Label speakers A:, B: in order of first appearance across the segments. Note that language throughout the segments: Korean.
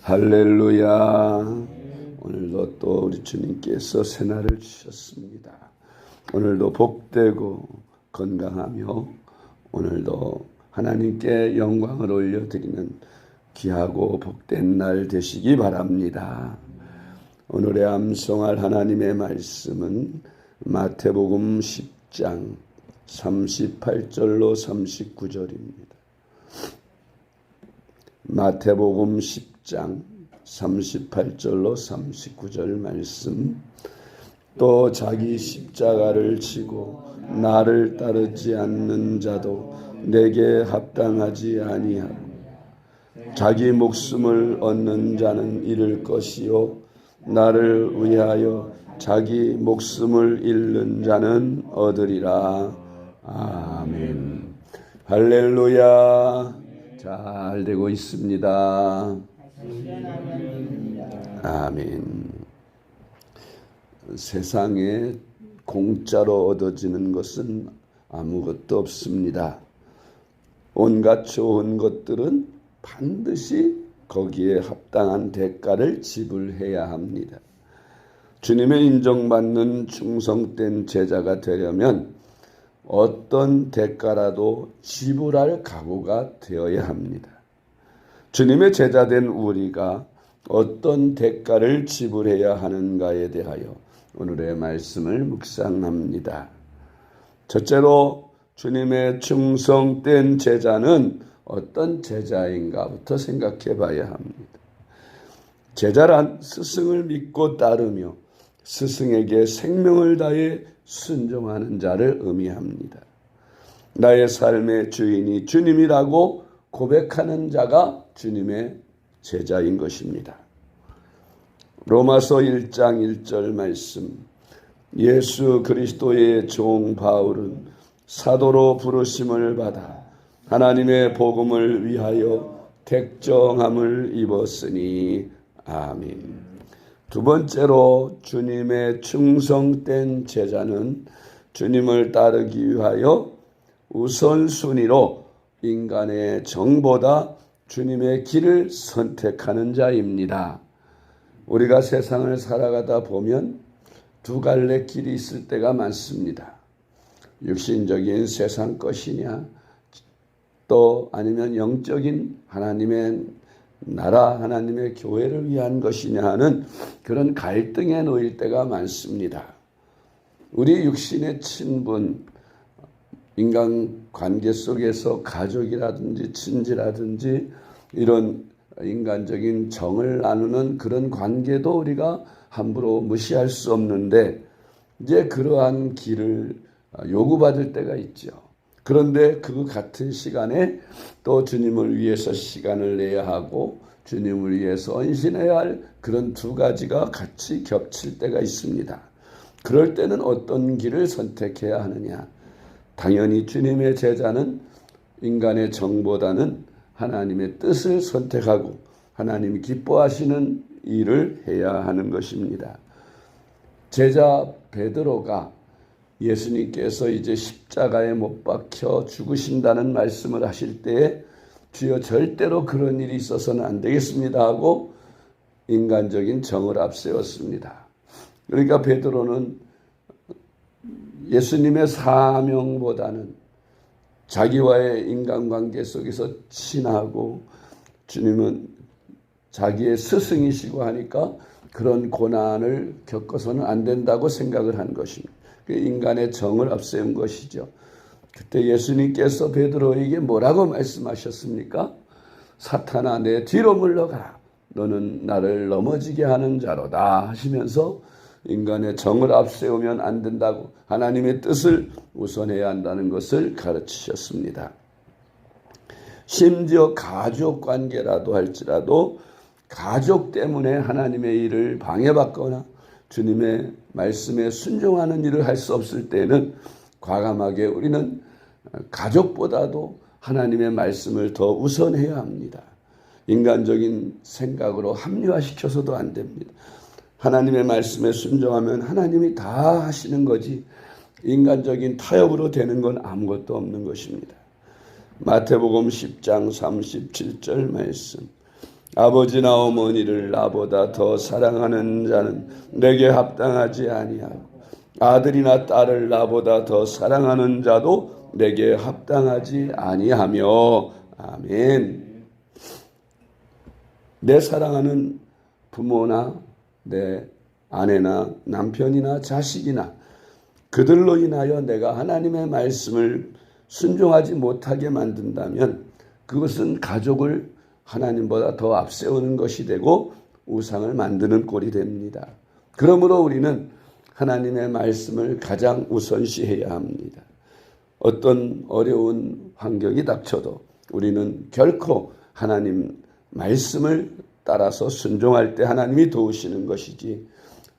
A: 할렐루야. 오늘도 또 우리 주님께서 새날을 주셨습니다. 오늘도 복되고 건강하며 오늘도 하나님께 영광을 올려드리는 귀하고 복된 날 되시기 바랍니다. 오늘의 암송할 하나님의 말씀은 마태복음 10장 38절로 39절입니다. 마태복음 10장 38절로 39절 말씀. 또 자기 십자가를 지고 나를 따르지 않는 자도 내게 합당하지 아니하고 자기 목숨을 얻는 자는 잃을 것이요 나를 위하여 자기 목숨을 잃는 자는 얻으리라. 아멘. 할렐루야. 잘 되고 있습니다. 아멘. 세상에 공짜로 얻어지는 것은 아무것도 없습니다. 온갖 좋은 것들은 반드시 거기에 합당한 대가를 지불해야 합니다. 주님의 인정받는 충성된 제자가 되려면 어떤 대가라도 지불할 각오가 되어야 합니다. 주님의 제자된 우리가 어떤 대가를 지불해야 하는가에 대하여 오늘의 말씀을 묵상합니다. 첫째로 주님의 충성된 제자는 어떤 제자인가부터 생각해 봐야 합니다. 제자란 스승을 믿고 따르며 스승에게 생명을 다해 순종하는 자를 의미합니다. 나의 삶의 주인이 주님이라고 고백하는 자가 주님의 제자인 것입니다. 로마서 1장 1절 말씀. 예수 그리스도의 종 바울은 사도로 부르심을 받아 하나님의 복음을 위하여 택정함을 입었으니. 아멘. 두 번째로 주님의 충성된 제자는 주님을 따르기 위하여 우선순위로 인간의 정보다 주님의 길을 선택하는 자입니다. 우리가 세상을 살아가다 보면 두 갈래 길이 있을 때가 많습니다. 육신적인 세상 것이냐, 또 아니면 영적인 하나님의 나라, 하나님의 교회를 위한 것이냐 하는 그런 갈등에 놓일 때가 많습니다. 우리 육신의 친분, 인간관계 속에서 가족이라든지 친지라든지 이런 인간적인 정을 나누는 그런 관계도 우리가 함부로 무시할 수 없는데 이제 그러한 길을 요구받을 때가 있죠. 그런데 그 같은 시간에 또 주님을 위해서 시간을 내야 하고 주님을 위해서 헌신해야 할 그런 두 가지가 같이 겹칠 때가 있습니다. 그럴 때는 어떤 길을 선택해야 하느냐? 당연히 주님의 제자는 인간의 정보다는 하나님의 뜻을 선택하고 하나님이 기뻐하시는 일을 해야 하는 것입니다. 제자 베드로가 예수님께서 이제 십자가에 못 박혀 죽으신다는 말씀을 하실 때에 주여 절대로 그런 일이 있어서는 안 되겠습니다 하고 인간적인 정을 앞세웠습니다. 그러니까 베드로는 예수님의 사명보다는 자기와의 인간관계 속에서 친하고 주님은 자기의 스승이시고 하니까 그런 고난을 겪어서는 안 된다고 생각을 한 것입니다. 인간의 정을 앞세운 것이죠. 그때 예수님께서 베드로에게 뭐라고 말씀하셨습니까? 사탄아 내 뒤로 물러가라. 너는 나를 넘어지게 하는 자로다 하시면서 인간의 정을 앞세우면 안 된다고 하나님의 뜻을 우선해야 한다는 것을 가르치셨습니다. 심지어 가족 관계라도 할지라도 가족 때문에 하나님의 일을 방해받거나 주님의 말씀에 순종하는 일을 할 수 없을 때는 과감하게 우리는 가족보다도 하나님의 말씀을 더 우선해야 합니다. 인간적인 생각으로 합리화시켜서도 안 됩니다. 하나님의 말씀에 순종하면 하나님이 다 하시는 거지 인간적인 타협으로 되는 건 아무것도 없는 것입니다. 마태복음 10장 37절 말씀. 아버지나 어머니를 나보다 더 사랑하는 자는 내게 합당하지 아니하고 아들이나 딸을 나보다 더 사랑하는 자도 내게 합당하지 아니하며. 아멘. 내 사랑하는 부모나 내 아내나 남편이나 자식이나 그들로 인하여 내가 하나님의 말씀을 순종하지 못하게 만든다면 그것은 가족을 하나님보다 더 앞세우는 것이 되고 우상을 만드는 꼴이 됩니다. 그러므로 우리는 하나님의 말씀을 가장 우선시해야 합니다. 어떤 어려운 환경이 닥쳐도 우리는 결코 하나님 말씀을 따라서 순종할 때 하나님이 도우시는 것이지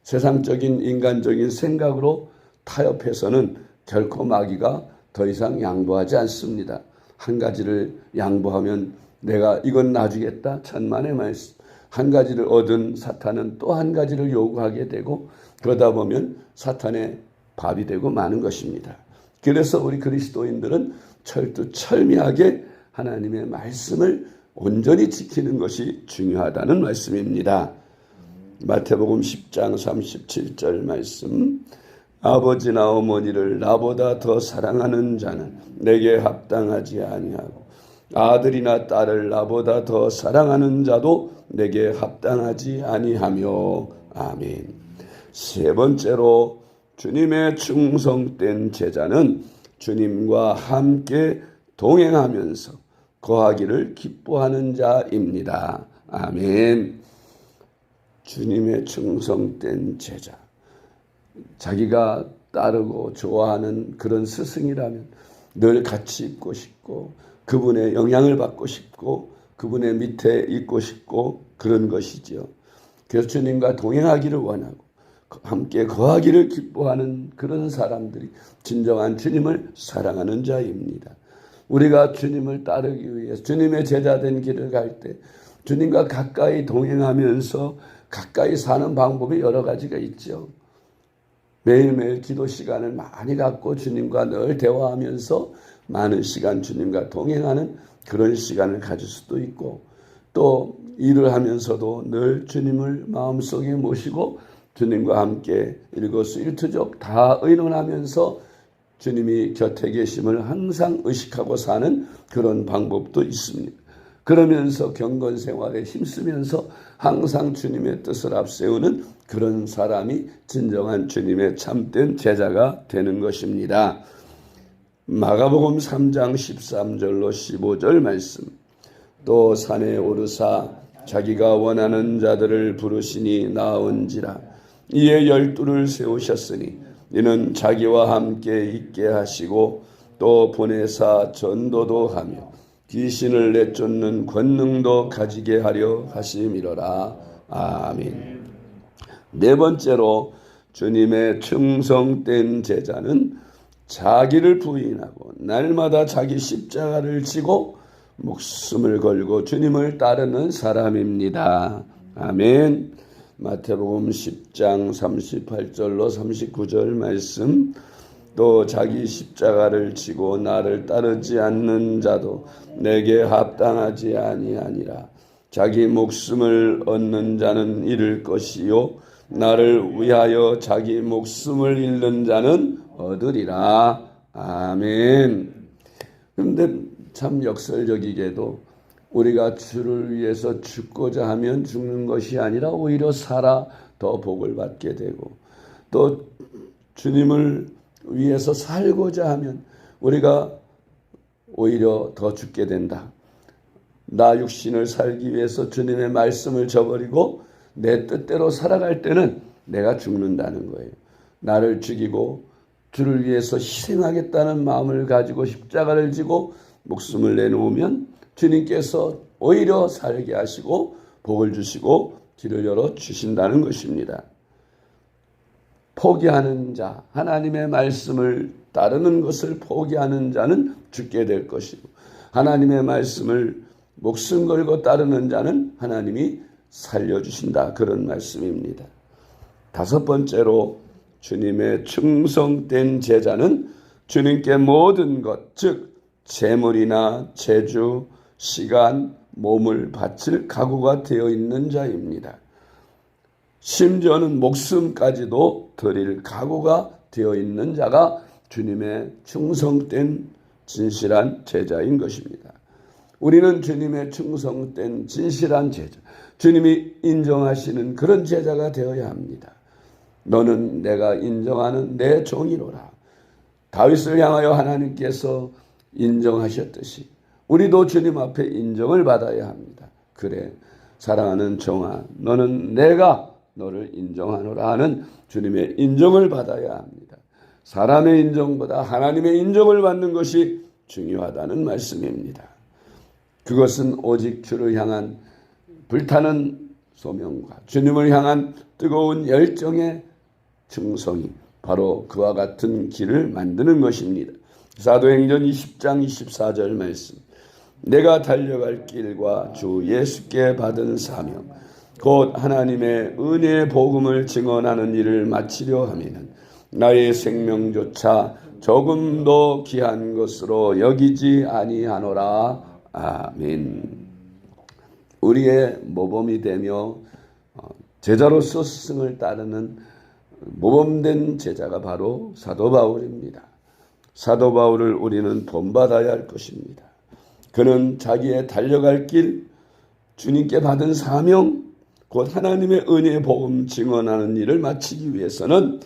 A: 세상적인 인간적인 생각으로 타협해서는 결코 마귀가 더 이상 양보하지 않습니다. 한 가지를 양보하면 내가 이건 놔주겠다 천만의 말씀. 한 가지를 얻은 사탄은 또 한 가지를 요구하게 되고 그러다 보면 사탄의 밥이 되고 마는 것입니다. 그래서 우리 그리스도인들은 철두철미하게 하나님의 말씀을 온전히 지키는 것이 중요하다는 말씀입니다. 마태복음 10장 37절 말씀. 아버지나 어머니를 나보다 더 사랑하는 자는 내게 합당하지 아니하고 아들이나 딸을 나보다 더 사랑하는 자도 내게 합당하지 아니하며. 아멘. 세 번째로 주님의 충성된 제자는 주님과 함께 동행하면서 거하기를 기뻐하는 자입니다. 아멘. 주님의 충성된 제자. 자기가 따르고 좋아하는 그런 스승이라면 늘 같이 있고 싶고 그분의 영향을 받고 싶고 그분의 밑에 있고 싶고 그런 것이지요. 그래서 주님과 동행하기를 원하고 함께 거하기를 기뻐하는 그런 사람들이 진정한 주님을 사랑하는 자입니다. 우리가 주님을 따르기 위해서 주님의 제자된 길을 갈 때 주님과 가까이 동행하면서 가까이 사는 방법이 여러 가지가 있죠. 매일매일 기도 시간을 많이 갖고 주님과 늘 대화하면서 많은 시간 주님과 동행하는 그런 시간을 가질 수도 있고 또 일을 하면서도 늘 주님을 마음속에 모시고 주님과 함께 일거수일투족 다 의논하면서 주님이 곁에 계심을 항상 의식하고 사는 그런 방법도 있습니다. 그러면서 경건생활에 힘쓰면서 항상 주님의 뜻을 앞세우는 그런 사람이 진정한 주님의 참된 제자가 되는 것입니다. 마가복음 3장 13절로 15절 말씀. 또 산에 오르사 자기가 원하는 자들을 부르시니 나온지라. 이에 12를 세우셨으니 이는 자기와 함께 있게 하시고 또 보내사 전도도 하며 귀신을 내쫓는 권능도 가지게 하려 하심이로라. 아멘. 네 번째로 주님의 충성된 제자는 자기를 부인하고 날마다 자기 십자가를 지고 목숨을 걸고 주님을 따르는 사람입니다. 아멘. 마태복음 10장 38절로 39절 말씀. 또 자기 십자가를 지고 나를 따르지 않는 자도 내게 합당하지 아니하니라. 자기 목숨을 얻는 자는 잃을 것이요 나를 위하여 자기 목숨을 잃는 자는 얻으리라. 아멘. 그런데 참 역설적이게도 우리가 주를 위해서 죽고자 하면 죽는 것이 아니라 오히려 살아 더 복을 받게 되고 또 주님을 위해서 살고자 하면 우리가 오히려 더 죽게 된다. 나 육신을 살기 위해서 주님의 말씀을 저버리고 내 뜻대로 살아갈 때는 내가 죽는다는 거예요. 나를 죽이고 주를 위해서 희생하겠다는 마음을 가지고 십자가를 지고 목숨을 내놓으면 주님께서 오히려 살게 하시고 복을 주시고 길을 열어 주신다는 것입니다. 포기하는 자, 하나님의 말씀을 따르는 것을 포기하는 자는 죽게 될 것이고 하나님의 말씀을 목숨 걸고 따르는 자는 하나님이 살려주신다. 그런 말씀입니다. 다섯 번째로 주님의 충성된 제자는 주님께 모든 것, 즉 재물이나 재주, 시간, 몸을 바칠 각오가 되어 있는 자입니다. 심지어는 목숨까지도 드릴 각오가 되어 있는 자가 주님의 충성된 진실한 제자인 것입니다. 우리는 주님의 충성된 진실한 제자, 주님이 인정하시는 그런 제자가 되어야 합니다. 너는 내가 인정하는 내 종이로라. 다윗을 향하여 하나님께서 인정하셨듯이 우리도 주님 앞에 인정을 받아야 합니다. 그래, 사랑하는 종아, 너는 내가 너를 인정하노라 하는 주님의 인정을 받아야 합니다. 사람의 인정보다 하나님의 인정을 받는 것이 중요하다는 말씀입니다. 그것은 오직 주를 향한 불타는 소명과 주님을 향한 뜨거운 열정의 충성이 바로 그와 같은 길을 만드는 것입니다. 사도행전 20장 24절 말씀. 내가 달려갈 길과 주 예수께 받은 사명 곧 하나님의 은혜의 복음을 증언하는 일을 마치려 하면은 나의 생명조차 조금도 귀한 것으로 여기지 아니하노라. 아멘. 우리의 모범이 되며 제자로서 스승을 따르는 모범된 제자가 바로 사도 바울입니다. 사도 바울을 우리는 본받아야 할 것입니다. 그는 자기의 달려갈 길, 주님께 받은 사명, 곧 하나님의 은혜의 복음 증언하는 일을 마치기 위해서는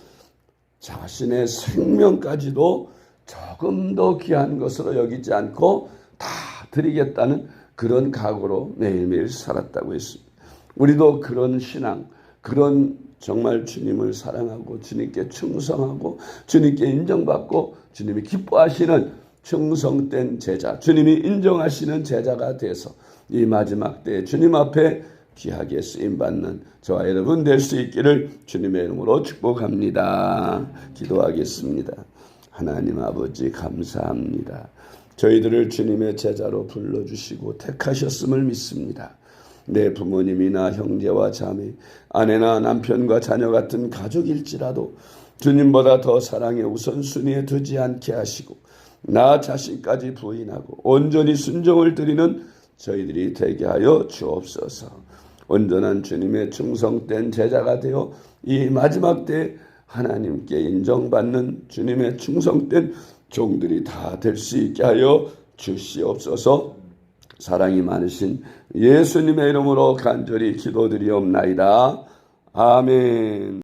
A: 자신의 생명까지도 조금 더 귀한 것으로 여기지 않고 다 드리겠다는 그런 각오로 매일매일 살았다고 했습니다. 우리도 그런 신앙, 그런 정말 주님을 사랑하고 주님께 충성하고 주님께 인정받고 주님이 기뻐하시는 충성된 제자, 주님이 인정하시는 제자가 돼서 이 마지막 때에 주님 앞에 귀하게 쓰임받는 저와 여러분 될 수 있기를 주님의 이름으로 축복합니다. 기도하겠습니다. 하나님 아버지 감사합니다. 저희들을 주님의 제자로 불러주시고 택하셨음을 믿습니다. 내 부모님이나 형제와 자매, 아내나 남편과 자녀 같은 가족일지라도 주님보다 더 사랑의 우선순위에 두지 않게 하시고 나 자신까지 부인하고 온전히 순종을 드리는 저희들이 되게 하여 주옵소서. 온전한 주님의 충성된 제자가 되어 이 마지막 때 하나님께 인정받는 주님의 충성된 종들이 다 될 수 있게 하여 주시옵소서. 사랑이 많으신 예수님의 이름으로 간절히 기도드리옵나이다. 아멘.